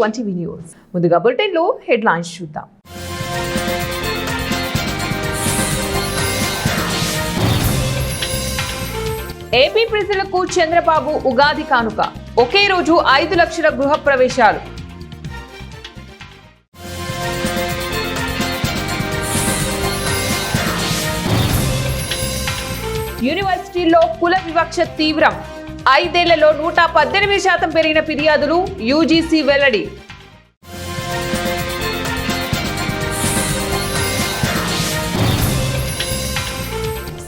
1TV news. ముందుగా bulletin లో headlines చూద్దాం. ఏపీ ప్రజలకు చంద్రబాబు ఉగాది కానుక. ఒకే రోజు 5 లక్షల గృహ ప్రవేశాలు. యూనివర్సిటీల్లో కుల వివక్ష తీవ్రం. 5 ఏళ్లలో 118% పెరిగిన ఫిర్యాదులు. యూజీసీ వెల్లడి.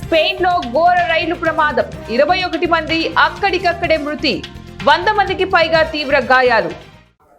స్పెయిన్లో ఘోర రైలు ప్రమాదం. 21 మంది అక్కడికక్కడే మృతి. 100 మందికి పైగా తీవ్ర గాయాలు.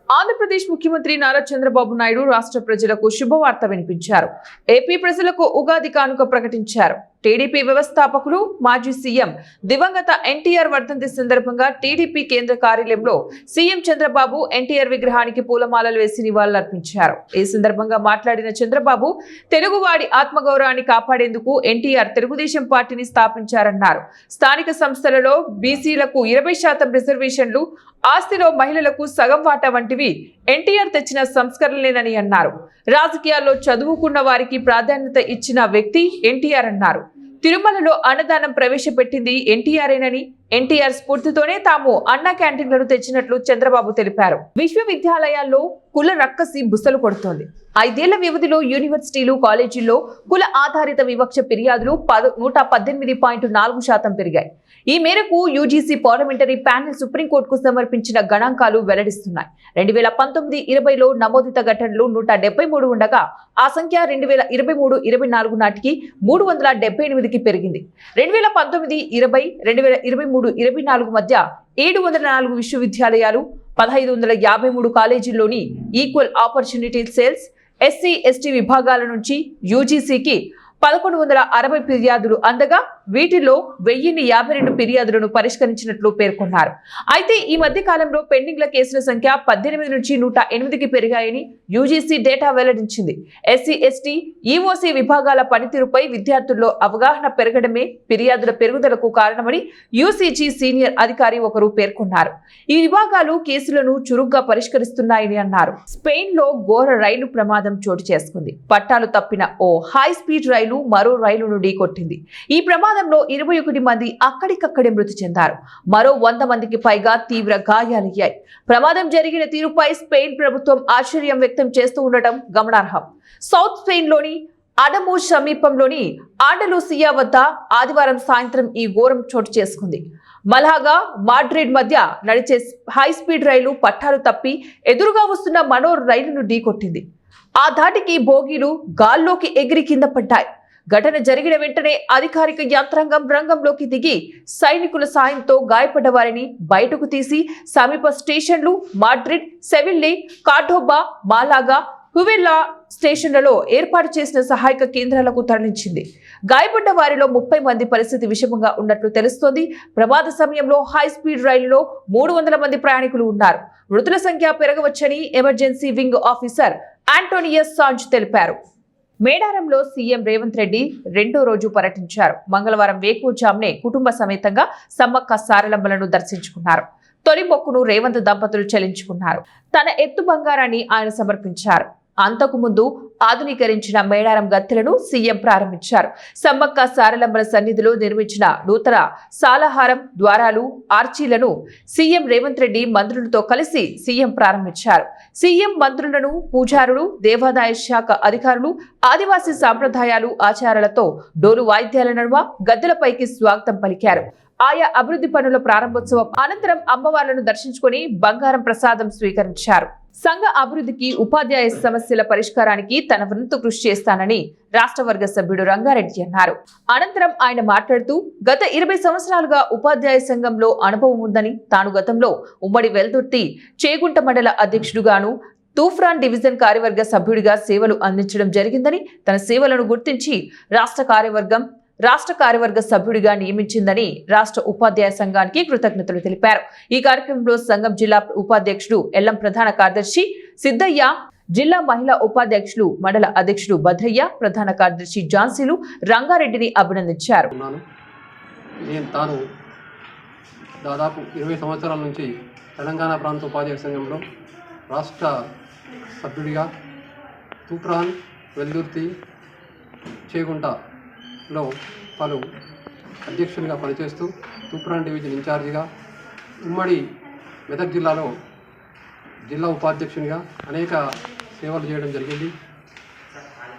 ఆంధ్రప్రదేశ్ ముఖ్యమంత్రి నారా చంద్రబాబు నాయుడు రాష్ట్ర ప్రజలకు శుభవార్త వినిపించారు. ఏపీ ప్రజలకు ఉగాది కానుక ప్రకటించారు. టీడీపీ వ్యవస్థాపకులు మాజీ సీఎం దివంగత ఎన్టీఆర్ వర్ధంతి సందర్భంగా టీడీపీ కేంద్ర కార్యాలయంలో సీఎం చంద్రబాబు ఎన్టీఆర్ విగ్రహానికి పూలమాలలు వేసి నివాళులర్పించారు. ఈ సందర్భంగా మాట్లాడిన చంద్రబాబు, తెలుగువాడి ఆత్మగౌరవాన్ని కాపాడేందుకు ఎన్టీఆర్ తెలుగుదేశం పార్టీని స్థాపించారన్నారు. స్థానిక సంస్థలలో బీసీలకు 20% రిజర్వేషన్లు, ఆస్తిలో మహిళలకు సగం వాటా వంటివి ఎన్టీఆర్ తెచ్చిన సంస్కరణలేనని అన్నారు. రాజకీయాల్లో చదువుకున్న వారికి ప్రాధాన్యత ఇచ్చిన వ్యక్తి ఎన్టీఆర్ అన్నారు. తిరుమలలో అన్నదానం ప్రవేశపెట్టింది ఎన్టీఆర్ఏనని, ఎన్టీఆర్ స్ఫూర్తితోనే తాము అన్న క్యాంటీన్లను తెచ్చినట్లు చంద్రబాబు తెలిపారు. విశ్వవిద్యాలయాల్లో కుల రక్కసి బుసలు కొడుతోంది. 5 ఏళ్ల వ్యవధిలో యూనివర్సిటీలు, కాలేజీల్లో కుల ఆధారిత వివక్ష ఫిర్యాదులు 118.4% పెరిగాయి. ఈ మేరకు యూజీసీ పార్లమెంటరీ ప్యానెల్ సుప్రీంకోర్టుకు సమర్పించిన గణాంకాలు వెల్లడిస్తున్నాయి. 2019-20లో నమోదిత ఘటనలు 173 ఉండగా ఆ సంఖ్య 2023-24 నాటికి 378కి పెరిగింది. 2019-20, 2023-24 మధ్య 704 విశ్వవిద్యాలయాలు, 1553 కాలేజీల్లోని equal opportunity cells, SC, ST విభాగాల నుంచి యూజీసీకి 1160 ఫిర్యాదులు అందగా వీటిలో 1052 ఫిర్యాదులను పరిష్కరించినట్లు పేర్కొన్నారు. అయితే ఈ మధ్య కాలంలో పెండింగ్ల కేసుల సంఖ్య 18 నుంచి 108కి పెరిగాయని యూజీసీ డేటా వెల్లడించింది. ఎస్సీ, ఎస్టీ, ఈఓసీ విభాగాల పనితీరుపై విద్యార్థుల్లో అవగాహన పెరగడమే ఫిర్యాదుల పెరుగుదలకు కారణమని యూసీజీ సీనియర్ అధికారి ఒకరు పేర్కొన్నారు. ఈ విభాగాలు కేసులను చురుగ్గా పరిష్కరిస్తున్నాయని అన్నారు. స్పెయిన్ లో ఘోర రైలు ప్రమాదం చోటు చేసుకుంది. పట్టాలు తప్పిన ఓ హై స్పీడ్ రైలు మరో రైలును ఢీకొట్టింది. ఈ ప్రమాదంలో 21 మంది అక్కడికక్కడే మృతి చెందారు. మరో 100 మందికి పైగా తీవ్ర గాయాలయ్యాయి. ప్రమాదం జరిగిన తీరుపై స్పెయిన్ ప్రభుత్వం ఆశ్చర్యం వ్యక్తం చేస్తూ ఉండటం గమనార్హం. సౌత్ స్పెయిన్ లోని అడమూజ్ సమీపంలోని ఆండలూసియా వద్ద ఆదివారం సాయంత్రం ఈ ఘోరం చోటు చేసుకుంది. మలాగా, మాడ్రిడ్ మధ్య నడిచే హై స్పీడ్ రైలు పట్టాలు తప్పి ఎదురుగా వస్తున్న మరో రైలును ఢీకొట్టింది. ఆ ధాటికి బోగీలు గాల్లోకి ఎగిరి కింద పడ్డాయి. ఘటన జరిగిన వెంటనే అధికారిక యంత్రాంగం రంగంలోకి దిగి సైనికుల సాయంతో గాయపడ్డ వారిని బయటకు తీసి సమీప స్టేషన్లు మాడ్రిడ్, సెవిల్లే, కార్డోబా, మాలాగా, హువెల్లా స్టేషన్లలో ఏర్పాటు చేసిన సహాయక కేంద్రాలకు తరలించింది. గాయపడ్డ వారిలో 30 మంది పరిస్థితి విషమంగా ఉన్నట్లు తెలుస్తోంది. ప్రమాద సమయంలో హై స్పీడ్ రైలులో 300 మంది ప్రయాణికులు ఉన్నారు. మృతుల సంఖ్య పెరగవచ్చని ఎమర్జెన్సీ వింగ్ ఆఫీసర్ ఆంటోనియస్ సాంజ్ తెలిపారు. మేడారంలో సీఎం రేవంత్ రెడ్డి 2వ రోజు పర్యటించారు. మంగళవారం వేకువజామునే కుటుంబ సమేతంగా సమ్మక్క సారలమ్మలను దర్శించుకున్నారు. తొలి మొక్కును రేవంత్ దంపతులు చెల్లించుకున్నారు. తన ఎత్తు బంగారాన్ని ఆయన సమర్పించారు. అంతకుముందు ఆధునీకరించిన మేడారం గత్తెలను సీఎం ప్రారంభించారు. సమ్మక్క సారలమ్మల సన్నిధిలో నిర్మించిన నూతన సాలహారం, ద్వారాలు, ఆర్చీలను సీఎం రేవంత్ రెడ్డి మంత్రులతో కలిసి సీఎం ప్రారంభించారు. సీఎం మంత్రులను, పూజారులు, దేవాదాయ శాఖ అధికారులు ఆదివాసీ సాంప్రదాయాలు, ఆచారాలతో డోలు వాయిద్యాల నడుమ గద్దెలపైకి స్వాగతం పలికారు. ఆయా అభివృద్ధి పనుల ప్రారంభోత్సవం అనంతరం అమ్మవార్లను దర్శించుకుని బంగారం ప్రసాదం స్వీకరించారు. సంఘ అభివృద్ధికి, ఉపాధ్యాయ సమస్యల పరిష్కారానికి తన వంతు కృషి చేస్తానని రాష్ట్ర వర్గ సభ్యుడు రంగారెడ్డి అన్నారు. అనంతరం ఆయన మాట్లాడుతూ, గత 20 సంవత్సరాలుగా ఉపాధ్యాయ సంఘంలో అనుభవం ఉందని, తాను గతంలో ఉమ్మడి వెల్దుర్తి చేగుంట మండల అధ్యక్షుడుగాను, తూఫ్రాన్ డివిజన్ కార్యవర్గ సభ్యుడిగా సేవలు అందించడం జరిగిందని, తన సేవలను గుర్తించి రాష్ట్ర కార్యవర్గ సభ్యుడిగా నియమించిందని రాష్ట్ర ఉపాధ్యాయ సంఘానికి కృతజ్ఞతలు తెలిపారు. ఈ కార్యక్రమంలో సంఘం జిల్లా ఉపాధ్యక్షుడు ఎల్లం, ప్రధాన కార్యదర్శి సిద్ధయ్య, జిల్లా మహిళా ఉపాధ్యక్షులు మండల అధ్యక్షుడు భద్రయ్య, ప్రధాన కార్యదర్శి ఝాన్సీలు రంగారెడ్డిని అభినందించారు. దాదాపు 20 సంవత్సరాల నుంచి తెలంగాణ ప్రాంత ఉపాధ్యాయ సంఘంలో రాష్ట్ర సభ్యుడిగా తూప్రాన్, వెల్దుర్తి, చేగుంటలో పలు అధ్యక్షునిగా పనిచేస్తూ తూప్రాన్ డివిజన్ ఇన్ఛార్జిగా, ఉమ్మడి మెదక్ జిల్లాలో జిల్లా ఉపాధ్యక్షునిగా అనేక సేవలు చేయడం జరిగింది.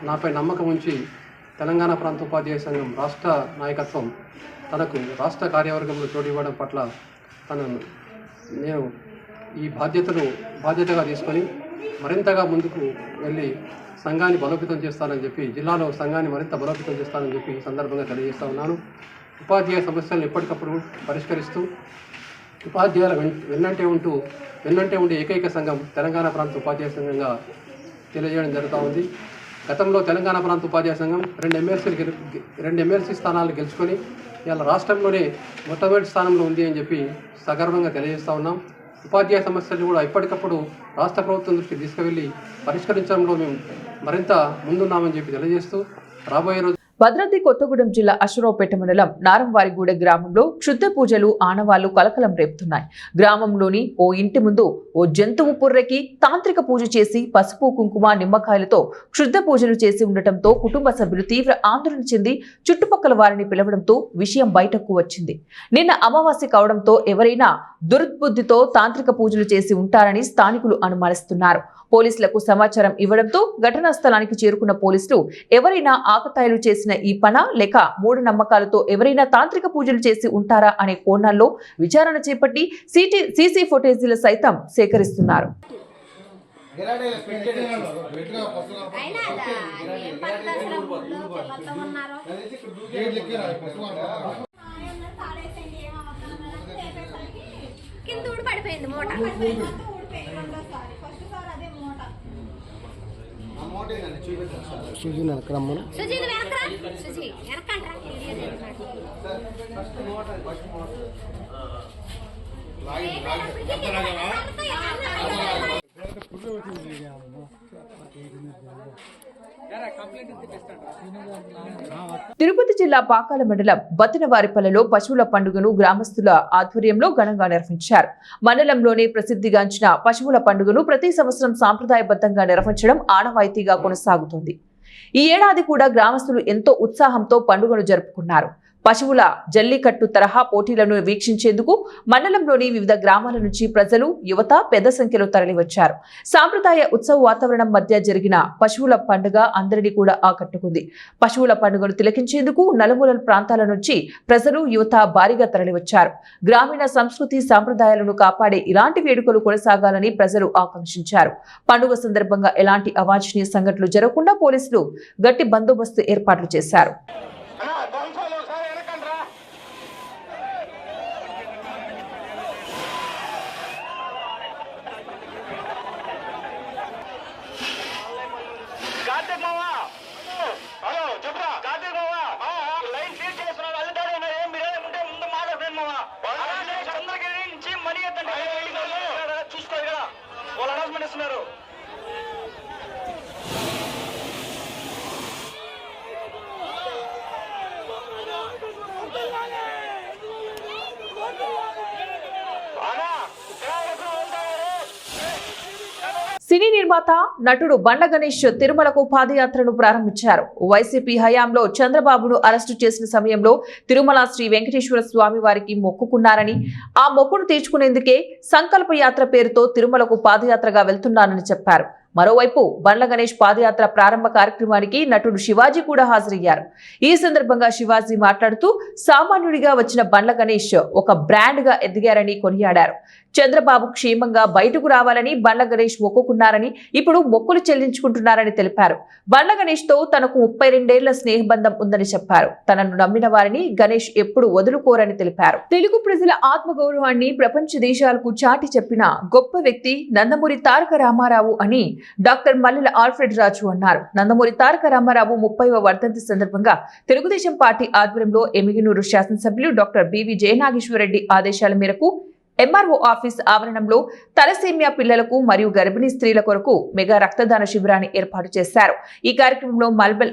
నాపై నమ్మకం ఉంచి తెలంగాణ ప్రాంత ఉపాధ్యాయ సంఘం రాష్ట్ర నాయకత్వం తనకు రాష్ట్ర కార్యవర్గంలో చోటు ఇవ్వడం పట్ల నేను ఈ బాధ్యతగా తీసుకొని మరింతగా ముందుకు వెళ్ళి సంఘాన్ని బలోపేతం చేస్తానని చెప్పి, జిల్లాలో సంఘాన్ని మరింత బలోపేతం చేస్తానని చెప్పి ఈ సందర్భంగా తెలియజేస్తూ ఉన్నాను. ఉపాధ్యాయ సమస్యలను ఎప్పటికప్పుడు పరిష్కరిస్తూ ఉపాధ్యాయుల వెన్నంటే ఉండే ఏకైక సంఘం తెలంగాణ ప్రాంత ఉపాధ్యాయ సంఘంగా తెలియజేయడం జరుగుతూ ఉంది. గతంలో తెలంగాణ ప్రాంత ఉపాధ్యాయ సంఘం రెండు ఎమ్మెల్సీ స్థానాలు గెలుచుకొని ఇలా రాష్ట్రంలోనే మొట్టమొదటి స్థానంలో ఉంది అని చెప్పి సగర్వంగా తెలియజేస్తూ ఉన్నాం. ఉపాధ్యాయ సమస్యలు కూడా ఎప్పటికప్పుడు రాష్ట్ర ప్రభుత్వం దృష్టికి తీసుకువెళ్ళి పరిష్కరించడంలో మేము మరింత ముందున్నామని చెప్పి తెలియజేస్తూ రాబోయే రోజు భద్రాద్రి కొత్తగూడెం జిల్లా అశ్వరావుపేట మండలం నారంవారిగూడ గ్రామంలో క్షుద్ర పూజలు ఆనవాళ్లు కలకలం రేపుతున్నాయి. గ్రామంలోని ఓ ఇంటి ముందు ఓ జంతువు పుర్రెకి తాంత్రిక పూజ చేసి పసుపు, కుంకుమ, నిమ్మకాయలతో క్షుద్ర పూజలు చేసి ఉండటంతో కుటుంబ సభ్యులు తీవ్ర ఆందోళన చెంది చుట్టుపక్కల వారిని పిలవడంతో విషయం బయటకు వచ్చింది. నిన్న అమావాస్య కావడంతో ఎవరైనా దుర్బుద్ధితో తాంత్రిక పూజలు చేసి ఉంటారని స్థానికులు అనుమానిస్తున్నారు. పోలీసులకు సమాచారం ఇవ్వడంతో ఘటనా స్థలానికి చేరుకున్న పోలీసులు ఎవరైనా ఆకతాయిలు చేసిన ఈ పనా లేక మూఢనమ్మకాలతో ఎవరైనా తాంత్రిక పూజలు చేసి ఉంటారా అనే కోణాల్లో విచారణ చేపట్టి సీసీ ఫుటేజీలు సైతం సేకరిస్తున్నారు. తిరుపతి జిల్లా పాకాల మండలం బతినవారిపల్లెలో పశువుల పండుగను గ్రామస్తుల ఆధ్వర్యంలో ఘనంగా నిర్వహించారు. మండలంలోనే ప్రసిద్ధిగాంచిన పశువుల పండుగను ప్రతి సంవత్సరం సాంప్రదాయబద్ధంగా నిర్వహించడం ఆనవాయితీగా కొనసాగుతుంది. ఈ ఏడాది కూడా గ్రామస్తులు ఎంతో ఉత్సాహంతో పండుగను జరుపుకున్నారు. పశువుల జల్లికట్టు తరహా పోటీలను వీక్షించేందుకు మండలంలోని వివిధ గ్రామాల నుంచి ప్రజలు, యువత పెద్ద సంఖ్యలో తరలివచ్చారు. సాంప్రదాయ ఉత్సవ వాతావరణం మధ్య జరిగిన పశువుల పండుగ అందరినీ కూడా ఆకట్టుకుంది. పశువుల పండుగను తిలకించేందుకు నలుమూలల ప్రాంతాల నుంచి ప్రజలు, యువత భారీగా తరలివచ్చారు. గ్రామీణ సంస్కృతి సాంప్రదాయాలను కాపాడే ఇలాంటి వేడుకలు కొనసాగాలని ప్రజలు ఆకాంక్షించారు. పండుగ సందర్భంగా ఎలాంటి అవాంఛనీయ సంఘటనలు జరగకుండా పోలీసులు గట్టి బందోబస్తు ఏర్పాట్లు చేశారు. సినీ నిర్మాత నటుడు బండ్ల గణేష్ తిరుమలకు పాదయాత్రను ప్రారంభించారు. వైసీపీ హయాంలో చంద్రబాబును అరెస్టు చేసిన సమయంలో తిరుమల శ్రీ వెంకటేశ్వర స్వామి వారికి మొక్కుకున్నారని, ఆ మొక్కును తీర్చుకునేందుకే సంకల్ప యాత్ర పేరుతో తిరుమలకు పాదయాత్రగా వెళ్తున్నానని చెప్పారు. మరోవైపు బండ్ల గణేష్ పాదయాత్ర ప్రారంభ కార్యక్రమానికి నటుడు శివాజీ కూడా హాజరయ్యారు. ఈ సందర్భంగా శివాజీ మాట్లాడుతూ సామాన్యుడిగా వచ్చిన బండ్ల గణేష్ ఒక బ్రాండ్ గా ఎదిగారని కొనియాడారు. చంద్రబాబు క్షేమంగా బయటకు రావాలని బండ్ల గణేష్ మొక్కుకున్నారని, ఇప్పుడు మొక్కులు చెల్లించుకుంటున్నారని తెలిపారు. బండ్ల గణేష్ తో తనకు 32 ఏళ్ల స్నేహబంధం ఉందని చెప్పారు. తనను నమ్మిన వారిని గణేష్ ఎప్పుడు వదులుకోరని తెలిపారు. తెలుగు ప్రజల ఆత్మగౌరవాన్ని ప్రపంచ దేశాలకు చాటి చెప్పిన గొప్ప వ్యక్తి నందమూరి తారక రామారావు అని డాక్టర్ మల్లెల ఆల్ఫ్రెడ్ రాజు అన్నారు. నందమూరి తారక రామారావు 30వ వర్ధంతి సందర్భంగా తెలుగుదేశం పార్టీ ఆధ్వర్యంలో ఎమిగినూరు శాసనసభ్యులు డాక్టర్ బివి జయనాగేశ్వరరెడ్డి ఆదేశాల మేరకు ఎంఆర్ఓ ఆఫీస్ ఆవరణంలో తలసేమియా పిల్లలకు మరియు గర్భిణీ స్త్రీల కొరకు మెగా రక్తదాన శిబిరాన్ని ఏర్పాటు చేశారు. ఈ కార్యక్రమంలో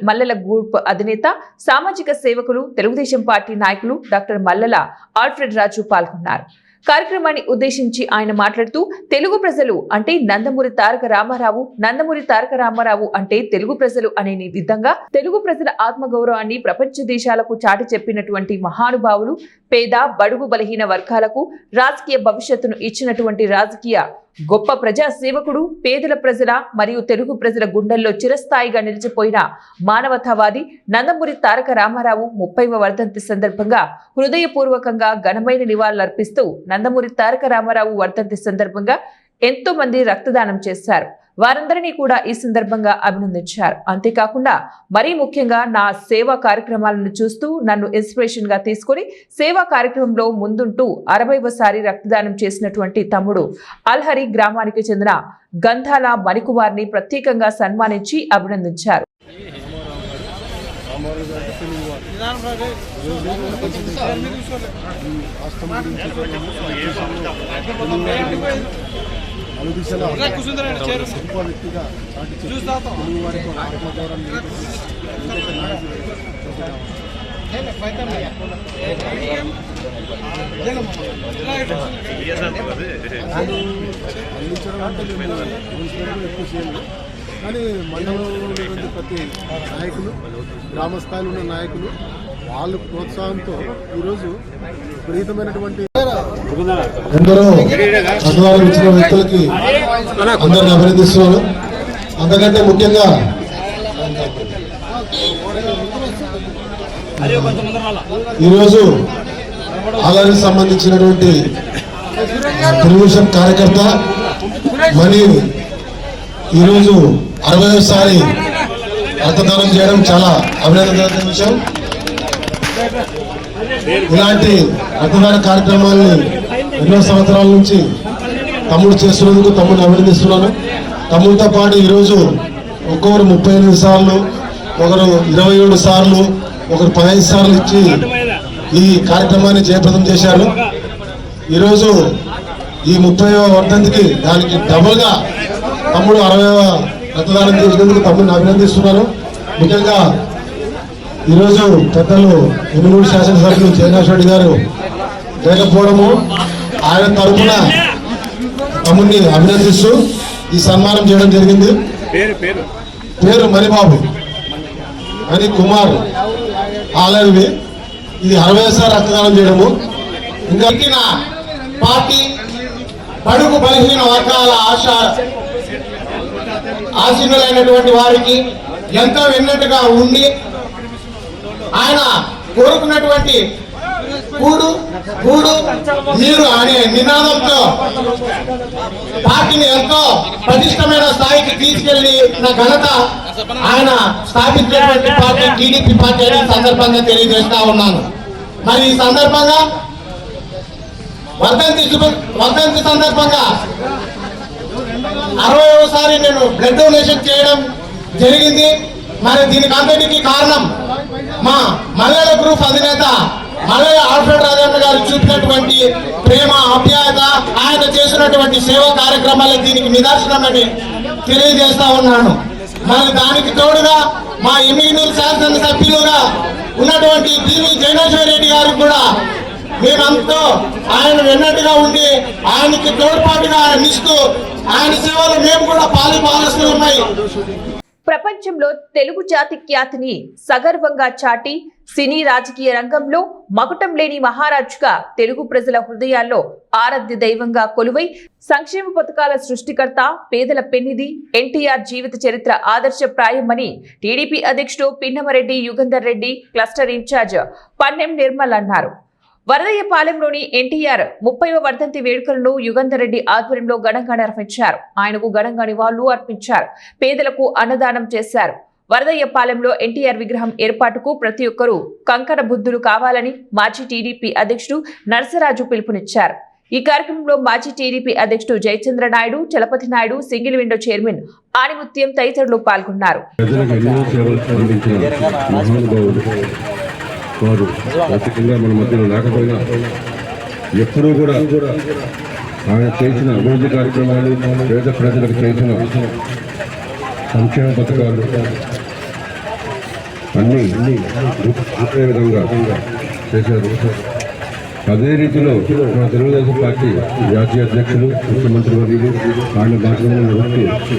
మల్లెల గ్రూప్ అధినేత, సామాజిక సేవకులు, తెలుగుదేశం పార్టీ నాయకులు డాక్టర్ మల్లెల ఆల్ఫ్రెడ్ రాజు పాల్గొన్నారు. కార్యక్రమాన్ని ఉద్దేశించి ఆయన మాట్లాడుతూ తెలుగు ప్రజలు అంటే నందమూరి తారక రామారావు, నందమూరి తారక రామారావు అంటే తెలుగు ప్రజలు అనే విధంగా తెలుగు ప్రజల ఆత్మగౌరవాన్ని ప్రపంచ దేశాలకు చాటి చెప్పినటువంటి మహానుభావులు, పేద బడుగు బలహీన వర్గాలకు రాజకీయ భవిష్యత్తును ఇచ్చినటువంటి రాజకీయ గొప్ప ప్రజా సేవకుడు, పేదల ప్రజల మరియు తెలుగు ప్రజల గుండెల్లో చిరస్థాయిగా నిలిచిపోయిన మానవతావాది నందమూరి తారక రామారావు 30వ వర్ధంతి సందర్భంగా హృదయపూర్వకంగా ఘనమైన నివాళులర్పిస్తూ నందమూరి తారక రామారావు వర్ధంతి సందర్భంగా ఎంతో మంది రక్తదానం చేశారు. వారందరినీ కూడా ఈ సందర్భంగా అభినందించారు. అంతేకాకుండా మరీ ముఖ్యంగా నా సేవా కార్యక్రమాలను చూస్తూ నన్ను ఇన్స్పిరేషన్ గా తీసుకుని సేవా కార్యక్రమంలో ముందుంటూ 60వసారి రక్తదానం చేసినటువంటి తమ్ముడు అల్హరి గ్రామానికి చెందిన గంధాల మణికుమార్ని ప్రత్యేకంగా సన్మానించి అభినందించారు. అలుదిశలో గొప్ప వ్యక్తిగా చాటి తెలుగు వారికి ఆత్మగౌరవం అందించడం అంటే మేము ఎక్కువ చేయాలి. కానీ మండలంలో ఉన్నటువంటి ప్రతి నాయకులు, గ్రామ స్థాయిలో ఉన్న నాయకులు వాళ్ళ ప్రోత్సాహంతో ఈరోజు విపరీతమైనటువంటి ఎందరో అభిమానం ఇచ్చిన వ్యక్తులకి అందరిని అభినందిస్తున్నాను. అంతకంటే ముఖ్యంగా ఈరోజు ఆలయానికి సంబంధించినటువంటి తెలుగుదేశం కార్యకర్త మనీ ఈరోజు 60వసారి రక్తదానం చేయడం చాలా అభినందనీయ విషయం. ఇలాంటి రక్తదాన కార్యక్రమాల్ని ఎన్నో సంవత్సరాల నుంచి తమ్ముడు చేస్తున్నందుకు తమ్ముడిని అభినందిస్తున్నాను. తమ్ముడితో పాటు ఈరోజు ఒక్కొక్కరు 38 సార్లు, ఒకరు 27 సార్లు, ఒకరు 15 సార్లు ఇచ్చి ఈ కార్యక్రమాన్ని జయప్రదం చేశారు. ఈరోజు ఈ 30వ వర్ధంతికి దానికి డబుల్గా తమ్ముడు 60వ రక్తదానం చేసినందుకు తమ్ముడిని అభినందిస్తున్నాను. ముఖ్యంగా ఈరోజు పెద్దలు ఎమ్మెల్యే శాసనసభ్యులు జయనాథ్ రెడ్డి గారు లేకపోవడము, ఆయన తరఫున తమ్ముడిని అభినందిస్తూ ఈ సన్మానం చేయడం జరిగింది. పేరు మణిబాబు, మణి కుమార్ ఆలయవి. ఇది 60వసారి రక్తదానం చేయడము. ఇంకా పార్టీ బడుగు బలహీన వర్గాల ఆశీనులైనటువంటి వారికి ఎంతో విన్నట్టుగా ఉండి ఆయన కోరుకున్నటువంటి కూడు గూడు నీరు అనే నినాదంతో పార్టీని ఎంతో పటిష్టమైన స్థాయికి తీసుకెళ్లి నా ఘనత ఆయన స్థాపించినటువంటి పార్టీ టీడీపీ పార్టీ అనే సందర్భంగా తెలియజేస్తా ఉన్నాను. మరి ఈ సందర్భంగా వర్ధంతి సందర్భంగా 60వసారి నేను బ్లడ్ డొనేషన్ చేయడం జరిగింది. మరి దీనికి అంతటికి కారణం మా మల్లెల గ్రూప్ అధినేత మల్లెల ఆల్ఫ్రెడ్ రాజన్న గారు చూపినటువంటి ప్రేమ, ఆప్యాయత, ఆయన చేసినటువంటి సేవా కార్యక్రమాలు దీనికి నిదర్శనమని తెలియజేస్తా ఉన్నాను. మరి దానికి తోడుగా మా ఎమ్మెల్యేలు శాసన సభ్యులుగా ఉన్నటువంటి పివి జయనాథ్ రెడ్డి గారికి కూడా మేమంతా ఆయన వెన్నట్టుగా ఉండి ఆయనకి తోడ్పాటుగా ఇస్తూ ఆయన సేవలు మేము కూడా పాలుస్తూ ఉన్నాయి. ప్రపంచంలో తెలుగు జాతి ఖ్యాతిని సగర్వంగా చాటి సినీ రాజకీయ రంగంలో మకుటం లేని మహారాజుగా తెలుగు ప్రజల హృదయాల్లో ఆరాధ్య దైవంగా కొలువై సంక్షేమ పథకాల సృష్టికర్త, పేదల పెన్నిధి ఎన్టీఆర్ జీవిత చరిత్ర ఆదర్శప్రాయమని టీడీపీ అధ్యక్షుడు పిన్నమరెడ్డి యుగంధర్ రెడ్డి, క్లస్టర్ ఇన్ఛార్జ్ పన్నెం నిర్మల్ అన్నారు. వరదయ్యపాలెంలోని ఎన్టీఆర్ 30వ వర్ధంతి వేడుకలను యుగంధర్ రెడ్డి ఆధ్వర్యంలో ఘనంగా నిర్వహించారు. ఆయనకు ఘనంగా నివాళులు అర్పించారు. పేదలకు అన్నదానం చేశారు. వరదయ్యపాలెంలో ఎన్టీఆర్ విగ్రహం ఏర్పాటుకు ప్రతి ఒక్కరూ కంకణ బుద్ధులు కావాలని మాజీ టీడీపీ అధ్యక్షుడు నరసరాజు పిలుపునిచ్చారు. ఈ కార్యక్రమంలో మాజీ టీడీపీ అధ్యక్షుడు Jayachandra Naidu, Chalapathi Naidu, single window chairman Animuthyam తదితరులు పాల్గొన్నారు. వారు ఖచ్చితంగా మన మధ్యలో లేకపోయినా ఎప్పుడూ కూడా ఆయన చేసిన అభివృద్ధి కార్యక్రమాలు, పేద ప్రజలకు చేసిన సంక్షేమ పథకాలు అన్నీ విధంగా చేశారు. అదే రీతిలో మా తెలుగుదేశం పార్టీ జాతీయ అధ్యక్షులు ముఖ్యమంత్రి వర్యులు ఆయన మాధ్యమంలో నడుస్తూ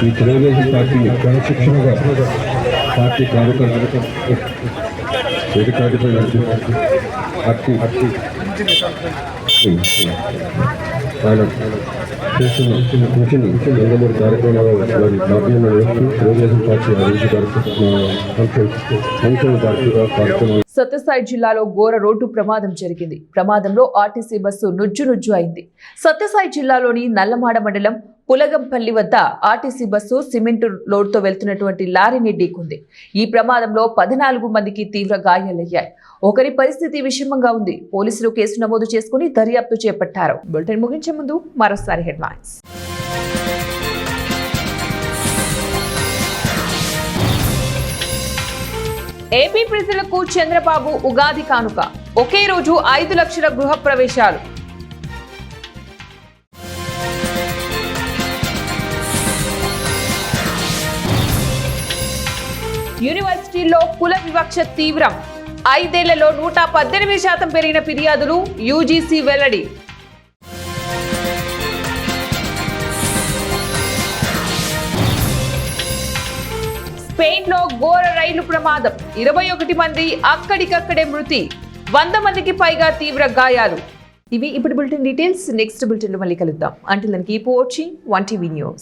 ఈ తెలుగుదేశం పార్టీని క్రమశిక్షణగా పార్టీ కార్యకర్తలకు ఏకతాటిపై పార్టీ ఆయన చేస్తున్న కృషిని నందమూరి కార్యక్రమాలు వారి మాధ్యమంలో నడుస్తూ తెలుగుదేశం పార్టీ అభివృద్ధి సంక్షేమ కార్యక్రమాలు. సత్యసాయి జిల్లాలో ఘోర రోడ్డు ప్రమాదం జరిగింది. ప్రమాదంలో ఆర్టీసీ బస్సు నుజ్జు అయింది. సత్యసాయి జిల్లాలోని నల్లమాడ మండలం పులగంపల్లి వద్ద ఆర్టీసీ బస్సు సిమెంటు లోడ్తో వెళ్తున్నటువంటి లారీని ఢీకొంది. ఈ ప్రమాదంలో 14 మందికి తీవ్ర గాయాలయ్యాయి. ఒకరి పరిస్థితి విషమంగా ఉంది. పోలీసులు కేసు నమోదు చేసుకుని దర్యాప్తు చేపట్టారు. బులెటిన్ ముగించే ముందు మరోసారి హెడ్లైన్స్. ఏపీ ప్రజలకు చంద్రబాబు ఉగాది కానుక. ఒకే రోజు 5 లక్షల గృహ ప్రవేశాలు. యూనివర్సిటీల్లో కుల వివక్ష తీవ్రం. 5 ఏళ్లలో 118% పెరిగిన ఫిర్యాదులు. యూజీసీ వెల్లడి. స్పెయిన్లో ఘోర రైలు ప్రమాదం. 21 మంది అక్కడికక్కడే మృతి. 100 మందికి పైగా తీవ్ర గాయాలు. ఇవి ఇప్పుడు బులెటిన్ డీటెయిల్స్. నెక్స్ట్ బులెటిన్లో మళ్ళీ కలుద్దాం. Until then keep watching 1TV news.